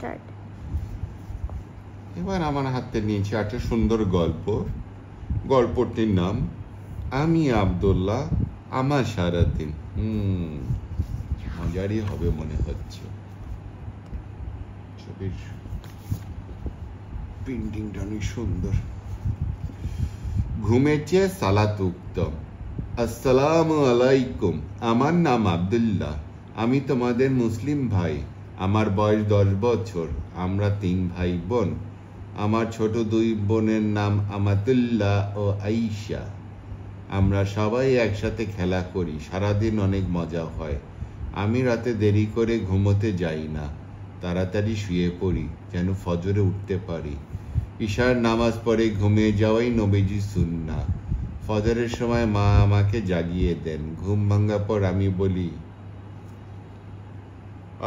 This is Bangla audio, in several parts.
স্টার্ট। এবার আমার হাতে নিয়েছি একটা সুন্দর গল্প। গল্পটির নাম আমি আব্দুল্লাহ আমার সারাদিন। মজারই হবে মনে হচ্ছে। ছবির প্রিন্টিংটা অনেক সুন্দর। ঘুমের চেয়ে সালাত উত্তম। আসসালামু আলাইকুম। আমার নাম আব্দুল্লাহ। আমি তোমাদের মুসলিম ভাই। আমার বয়স 10 বছর। আমরা 3 ভাই বোন। আমার ছোট 2 বোনের নাম আমাতুল্লাহ ও আইসা। আমরা সবাই একসাথে খেলা করি। সারাদিন অনেক মজা হয়। আমি রাতে দেরি করে ঘুমোতে যাই না, তাড়াতাড়ি শুয়ে পড়ি যেন ফজরে উঠতে পারি। ঈশার নামাজ পড়ে ঘুমিয়ে যাওয়াই নবীজির সুন্নাহ। ফজরের সময় মা আমাকে জাগিয়ে দেন। ঘুম ভাঙার পর আমি বলি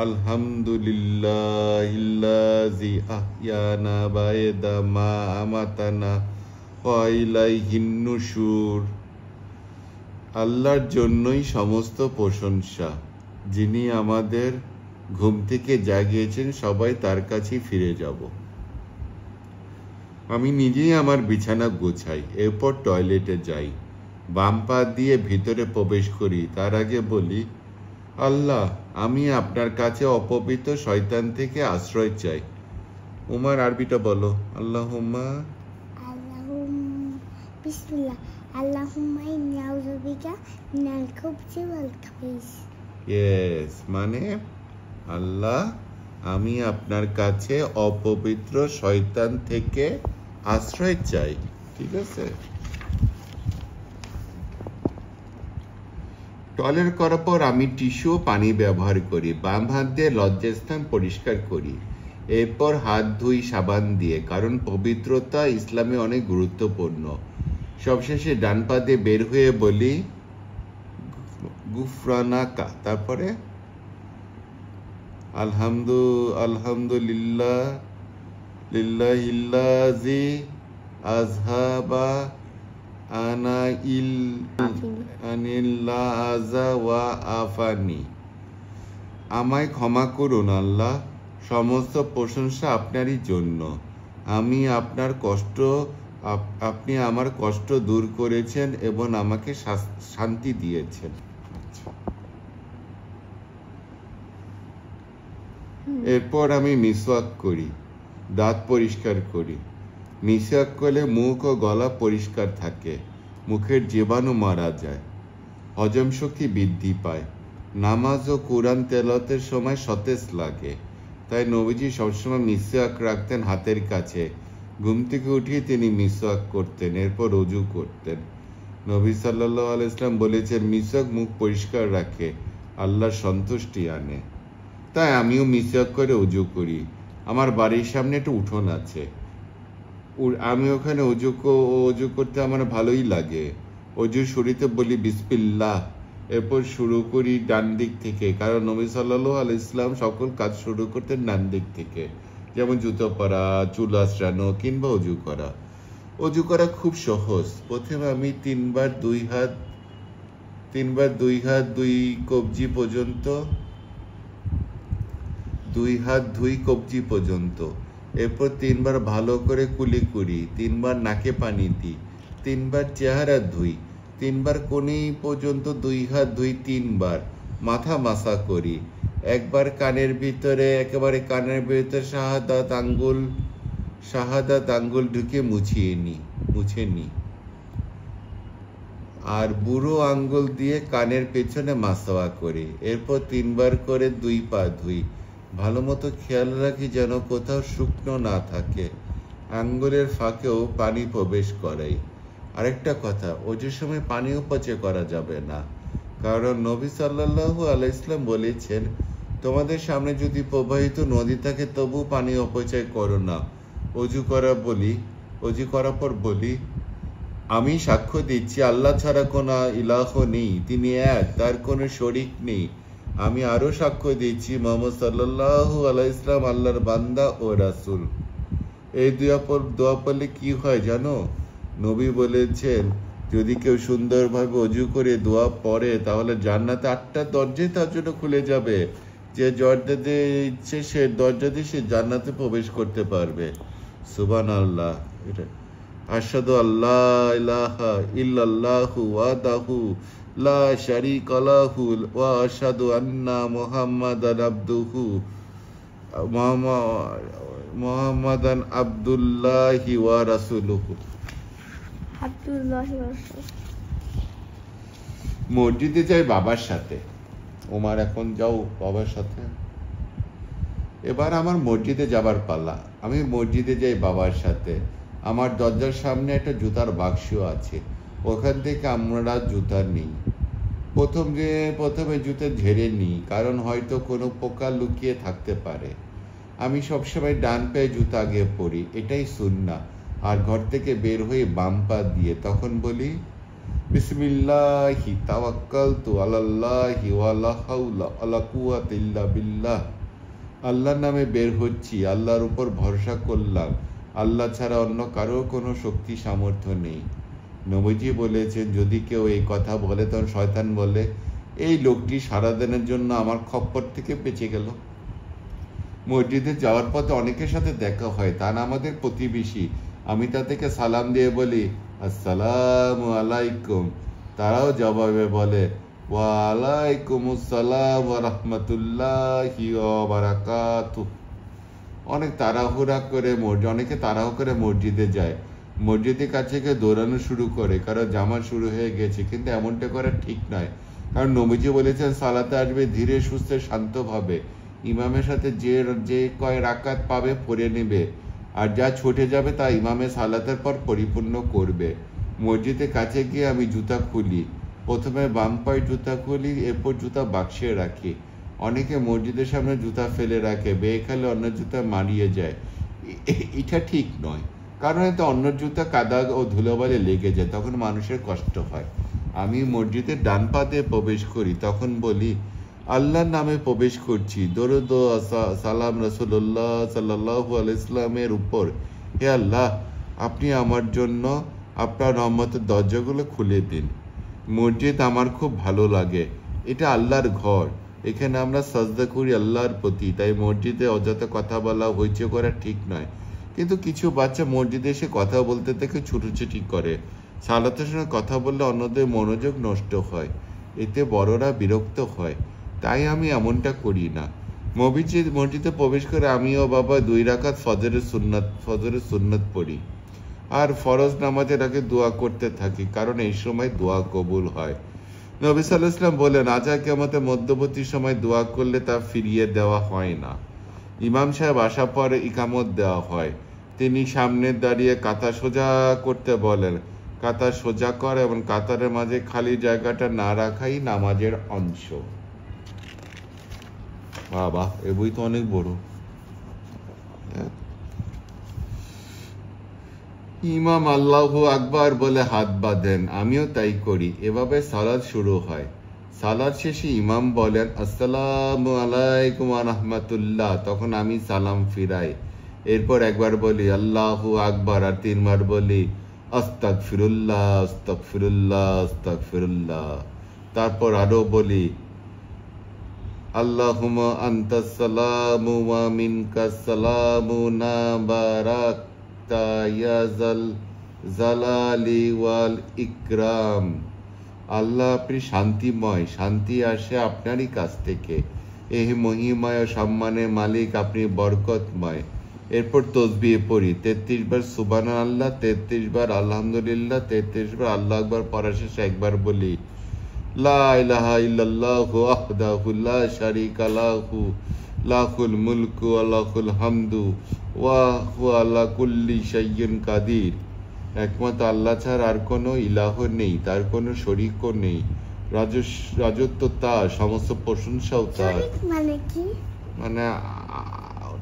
আলহামদুলিল্লাহিল্লাযী আহইয়ানা বা'দা মা আমাতানা ওয়া ইলাইহিন নুশুর। আল্লাহর জন্যই সমস্ত প্রশংসা, যিনি আমাদের ঘুম থেকে জাগিয়েছেন। সবাই তার কাছেই ফিরে যাব। আমি নিজেই আমার বিছানা গোছাই, এরপর টয়লেটে যাই। বাম পা দিয়ে ভিতরে প্রবেশ করি। তার আগে বলি আল্লাহ, আমি আপনার কাছে অপবিত্র শয়তান থেকে আশ্রয় চাই। উমার আরবিটা বলো। আল্লাহুম্মা বিসমিল্লাহ আল্লাহুম্মা ইন্নী আউযু বিকা মিনাল খুবুসি ওয়াল খাবাইস। ইয়েস, মানে আল্লাহ, আমি আপনার কাছে অপবিত্র শয়তান থেকে আশ্রয় চাই। ঠিক আছে। টয়লেট করার পর আমি টিস্যু ও পানি ব্যবহার করি। বাম হাত দিয়ে লজ্জাস্থান পরিষ্কার করি। এরপর হাত ধুই সাবান দিয়ে, কারণ পবিত্রতা ইসলামে অনেক গুরুত্বপূর্ণ। সবশেষে ডান পা দিয়ে বের হয়ে বলি গুফরানাকা। তারপরে আলহামদুলিল্লাহ লিল্লাহিল্লাযী আযহাবা আফানি। আমায় ক্ষমা করুন আল্লাহ, সমস্ত প্রশংসা আপনারই জন্য। আপনি আমার কষ্ট দূর করেছেন এবং আমাকে শান্তি দিয়েছেন। এরপর আমি মিসওয়াক করি, দাঁত পরিষ্কার করি। মিসওয়াক করলে মুখ ও গলা পরিষ্কার থাকে, মুখের জীবাণু মারা যায়, হজম শক্তি বৃদ্ধি পায়। নামাজ ও কুরআন তেলাওয়াতের সময় সতেজ লাগে। তাই নবীজি সবসময় মিসওয়াক রাখতেন হাতের কাছে। ঘুম থেকে উঠিয়ে তিনি মিসওয়াক করতেন, এরপর ওযু করতেন। নবী সাল্লাল্লাহু আলাইহি ওয়াসাল্লাম বলেছেন, মিসওয়াক মুখ পরিষ্কার রাখে, আল্লাহর সন্তুষ্টি আনে। তাই আমিও মিসওয়াক করে ওযু করি। আমার বাড়ির সামনে একটা উঠোন আছে, আমি ওখানে ওযু করতে আমার ভালোই লাগে। ওযু শুরুতে বলি বিসমিল্লাহ, এরপর শুরু করি ডান দিক থেকে, কারণ নবী সাল্লাল্লাহু আলাইহি ওয়াসাল্লাম সকল কাজ শুরু করতেন ডান দিক থেকে, যেমন জুতো পরা, চুল আঁচড়ানো কিংবা ওযু করা। ওযু করা খুব সহজ। প্রথমে আমি 3 বার দুই হাত 2 কবজি পর্যন্ত, 2 হাত 2 কবজি পর্যন্ত। এরপর 3 বার ভালো করে কুলি করি, 3 বার নাকে পানি দিই, 3 বার চেহারা ধুই, 3 বার কোণে পর্যন্ত 2 হাত ধুই, 3 বার মাথা মাসা করি, একবার কানের ভিতরে, একেবারে কানের ভিতরে শাহাদাত আঙ্গুল ঢুকে মুছে নি, আর বুড়ো আঙ্গুল দিয়ে কানের পেছনে মাসওয়া করি। এরপর 3 বার করে 2 পা ধুই। ভালো মতো খেয়াল রাখি যেন কোথাও শুকনো না থাকে। আঙ্গুলের ফাঁকেও পানি প্রবেশ করাই। আরেকটা কথা, ওযুর সময় পানি অপচয় করা যাবে না, কারণ নবী সাল্লাল্লাহু আলাইহি ওয়াসাল্লাম বলেছেন, তোমাদের সামনে যদি প্রবাহিত নদী থাকে তবু পানি অপচয় করো না। ওযু করার পর বলি আমি সাক্ষ্য দিচ্ছি আল্লাহ ছাড়া কোনো ইলাহ নেই, তিনি এক, তার কোনো শরীক নেই। আমি আরো সাক্ষ্য দিচ্ছি মুহাম্মদ সাল্লাল্লাহু আলাইহি ওয়াসাল্লাম আল্লাহর বান্দা ও রাসূল। এই দোয়া পড়লে কি হয় জানো? নবী বলেছেন, যদি কেউ সুন্দরভাবে ওযু করে দোয়া পড়ে তাহলে জান্নাতে 8টা দরজাই তার জন্য খুলে যাবে। যে দরজা দিয়ে ইচ্ছে সে দরজা দিয়ে সে জান্নাতে প্রবেশ করতে পারবে। সুবহানাল্লাহ। এটা আশহাদু আল্লা ইলাহা ইল্লাল্লাহু ওয়াহদাহু লা শারীকা লাহু ওয়া আশহাদু আন্না মুহাম্মাদান আবদুহু মুহাম্মাদান আবদুল্লাহি ওয়া রাসূলুহু। মসজিদে যাই বাবার সাথে। ওমার এখন যাও বাবার সাথে। এবার আমার মসজিদে যাবার পালা। আমি মসজিদে যাই বাবার সাথে। আমার দরজার সামনে একটা জুতার বাক্স আছে, ওখান থেকে আমরা জুতা নিই। প্রথমে জুতা ঝেড়ে নিই, কারণ হয়তো কোনো পোকা লুকিয়ে থাকতে পারে। আমি সবসময় ডান পায়ে জুতা আগে পরি, এটাই সুন্নাহ। আর ঘর থেকে বের হয়ে বাম পা দিয়ে তখন বলি বিসমিল্লাহি তাওয়াক্কালতু আলাল্লাহি ওয়া লা হাওলা ওয়ালা কুওয়াতা ইল্লা বিল্লাহ। আল্লাহর নামে বের হচ্ছি, আল্লাহর উপর ভরসা করলাম, আল্লাহ ছাড়া অন্য কারো কোনো শক্তি সামর্থ্য নেই। নবীজি বলেছেন, যদি কেউ এই কথা বলে তখন শয়তান বলে, এই লোকটি সারাদিনের জন্য আমার খপ্পর থেকে বেঁচে গেল। মসজিদে যাওয়ার পথে অনেকের সাথে দেখা হয়, তারা আমাদের প্রতিবেশী। আমি তাদেরকে সালাম দিয়ে বলি আসসালামু আলাইকুম, তারাও জবাবে বলে ওয়া আলাইকুমুস সালাম ওয়া রাহমাতুল্লাহি ওয়া বারাকাতুহু। অনেকে তাড়াহুড়ো করে মসজিদে যায়। মসজিদের কাছে গিয়ে দৌড়ানো শুরু করে, কারণ জামা শুরু হয়ে গেছে। কিন্তু এমনটা করা ঠিক নয়, কারণ নবীজি বলেছেন সালাতে আসবে ধীরে সুস্থে শান্তভাবে। ইমামের সাথে যে কয় রাকাত পাবে পড়ে নেবে, আর যা ছুটে যাবে তা ইমামের সালাতের পর পরিপূর্ণ করবে। মসজিদের কাছে গিয়ে আমি জুতা খুলি। প্রথমে বাম পায়ে জুতা খুলি, এরপর জুতা বাক্সে রাখি। অনেকে মসজিদের সামনে জুতা ফেলে রাখে, বেয়ে খেলে অন্য জুতা মারিয়ে যায়। এটা ঠিক নয়, কারণ এতে অন্য জুতা কাদা ও ধুলোবালি লেগে যায়, তখন মানুষের কষ্ট হয়। আমি মসজিদের ডান পা দিয়ে প্রবেশ করি, তখন বলি আল্লাহর নামে প্রবেশ করছি, দরুদ ও সালাম রাসূলুল্লাহ সাল্লাল্লাহু আলাইহি ওয়াসাল্লামের উপর। হে আল্লাহ, আপনি আমার জন্য আপনার রহমতের দরজাগুলো খুলে দিন। মসজিদ আমার খুব ভালো লাগে, এটা আল্লাহর ঘর, এখানে আমরা সাজদা করি আল্লাহর প্রতি। তাই মসজিদে অযথা কথা বলা হইচই করা ঠিক নয়। কিন্তু কিছু বাচ্চা মসজিদে এসে কথা বলতে থেকে ছুটোছুটি করে। সালাতের সময় কথা বললে অন্যদের মনোযোগ নষ্ট হয়, এতে বড়রা বিরক্ত হয়। তাই আমি এমনটা করি না। মসজিদে প্রবেশ করে আমি ও বাবা 2 রাকাত ফজরের সুন্নাত পড়ি, আর ফরজ নামাজের আগে দোয়া করতে থাকি, কারণ এই সময় দোয়া কবুল হয়। নবী সাল্লাল্লাহু আলাইহি ওয়াসাল্লাম বলেন, আজা কিয়ামতের মধ্যবর্তী সময় দোয়া করলে তা ফিরিয়ে দেওয়া হয় না। ইমাম সাহেব আসার পরে ইকামত দেওয়া হয়। তিনি সামনে দাঁড়িয়ে কাতার সোজা করতে বলেন। কাতার সোজা করে এবং কাতারের মাঝে খালি জায়গাটা না রাখাই নামাজের অংশ। বাবা, এ বই তো অনেক বড়। ইমাম আল্লাহু আকবার বলে হাত বাঁধেন, আমিও তাই করি। এভাবে সালাত শুরু হয়। সালাত শেষে ইমাম বলেন আসসালামু আলাইকুম ওয়া রাহমাতুল্লাহ, তখন আমি সালাম ফিরাই। এরপর একবার বলি আল্লাহু আকবার, আর 3 বার বলি আস্তাগফিরুল্লাহ আস্তাগফিরুল্লাহ আস্তাগফিরুল্লাহ। তারপর আরো বলি আল্লাহুম্মা আনতাস সালামু ওয়া মিনকাস সালামু না বারাকতা ইয়া যাল জালালি ওয়াল ইকরাম। আল্লাহ, আপনি শান্তিময়, শান্তি আসে আপনারই কাছ থেকে। এই মহিমায় ও সম্মানের মালিক, আপনি বরকতময়। এরপর তাসবিহ পড়ি 33 বার সুবহানাল্লাহ, 33 বার আলহামদুলিল্লাহ, 33 বার আল্লাহু আকবার। পড়া শেষে একবার বলি লা ইলাহা ইল্লাল্লাহু ওয়াহদাহু লা শারীকা লাহু লাহুল মুলকু ওয়া লাহুল হামদু ওয়া হুয়া আলা কুল্লি শাইইন কাদির। একমাত্র আল্লাহ ছাড়া আর কোনো ইলাহ নেই, তার কোনো শরীকও নেই। রাজত্ব তার, সমস্ত প্রশংসাও তার। মানে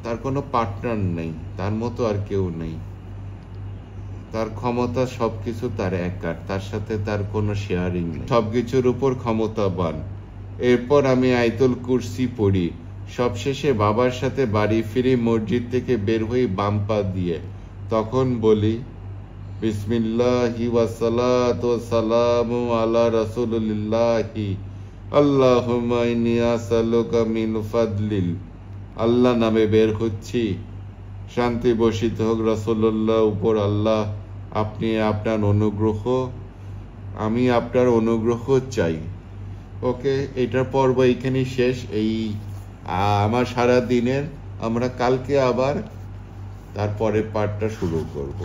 তার কোনো পার্টনার নেই, তার মতো আর কেউ নেই। তার ক্ষমতা সবকিছু তার একার, তার সাথে তার কোনো শেয়ারিং নেই, সবকিছুর উপর ক্ষমতাবান। এরপর আমি আয়াতুল কুরসি পড়ি। সবশেষে বাবার সাথে বাড়ি ফিরে মসজিদ থেকে বের হই বাম পা দিয়ে। তখন বলি বিসমিল্লাহি ওয়া সালাতু ওয়া সালামু আলা রাসূলিল্লাহি আল্লাহুম্মা ইন্নী আসআলুকা মিন ফাদলিল, আল্লাহ নামে বের হচ্ছি, শান্তি বর্ষিত হোক রাসূলুল্লাহ উপর। আল্লাহ আপনি আপনার অনুগ্রহ, আমি আপনার অনুগ্রহ চাই। ওকে, এটার পর্ব এইখানেই শেষ। এই আমার সারা দিনের, আমরা কালকে আবার তারপরে পার্টটা শুরু করব।